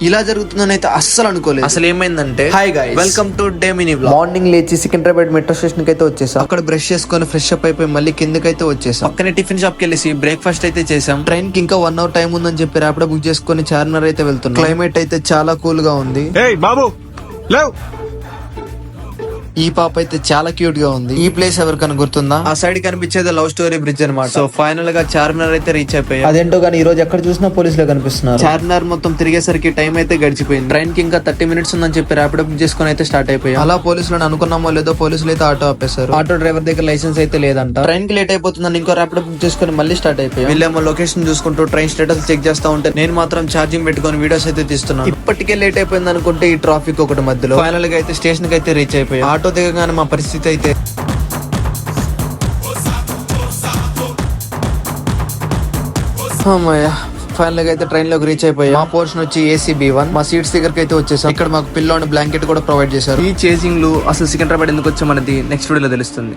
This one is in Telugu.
ఇలా జరుగుతుందని అయితే అస్సలు అనుకోలేదు. అసలు ఏమైందంటే, hi guys, welcome to day mini vlog. Morning లేచి సికింద్రాబాద్ మెట్రో స్టేషన్ కి అయితే వచ్చేసాం. అక్కడ బ్రష్ చేసుకొని ఫ్రెష్ అప్ అయిపోయి మళ్ళీ కిందకైతే వచ్చేసాం. పక్కనే టిఫిన్ షాప్ కి వెళ్ళేసి బ్రేక్ఫాస్ట్ అయితే చేసాం. ట్రైన్ కి ఇంకా 1 hour టైం ఉందని చెప్పి ర్యాపిడో బుక్ చేసుకుని చార్మినార్ అయితే వెళ్తున్నాం. క్లైమేట్ అయితే చాలా కూల్ గా ఉంది. బాబు లేవ్. ఈ పాప అయితే చాలా క్యూట్ గా ఉంది. ఈ ప్లేస్ ఎవరికైనా గుర్తుందా? ఆ సైడ్ కనిపించేది లవ్ స్టోరీ బ్రిడ్జ్ అన్నమాట. సో ఫైనల్ గా చార్మినార్ అయితే రీచ్ అయిపోయాయి. అదేంటో కానీ ఈ రోజు ఎక్కడ చూసినా పోలీసులు కనిపిస్తున్నారు. చార్మినార్ మొత్తం తిరిగేసరికి టైం అయితే గడిచిపోయింది. ట్రైన్ కి ఇంకా 30 minutes ఉందని చెప్పి ర్యాపిడో బుక్ చేసుకుని అయితే స్టార్ట్ అయిపోయాయి. అలా పోలీసులను అనుకున్నామో లేదో పోలీసులు అయితే ఆటో ఆపేశారు. ఆటో డ్రైవర్ దగ్గర లైసెన్స్ అయితే లేదంట. ట్రైన్ కి లేట్ అయిపోతుందని ఇంకో ర్యాపిడో బుక్ చేసుకుని మళ్ళీ స్టార్ట్ అయిపోయాయి. వీళ్ళేమో లొకేషన్ చూసుకుంటూ ట్రైన్ స్టేటస్ చెక్ చేస్తా ఉంటే నేను మాత్రం ఛార్జింగ్ పెట్టుకుని వీడియోస్ అయితే తీస్తున్నాను. ఇప్పటికే లేట్ అయిపోయింది అనుకుంటే ఈ ట్రాఫిక్ ఒకటి మధ్యలో ఫైనల్ గా అయితే స్టేషన్ కి అయితే రీచ్ అయిపోయాయి. ఆటో దిగగానే మా పరిస్థితి అయితే ఫైనల్ గా అయితే ట్రైన్ లోకి రీచ్ అయిపోయి మా పోర్షన్ వచ్చి AC B1. మా సీట్స్ దగ్గరికి అయితే వచ్చేసాం. ఇక్కడ మాకు పిల్లో బ్లాంకెట్ కూడా ప్రొవైడ్ చేశారు. ఈ చేజింగ్ లు అసలు సికింద్రాబాద్ ఎందుకు వచ్చామనేది నెక్స్ట్ వీడియోలో తెలుస్తుంది.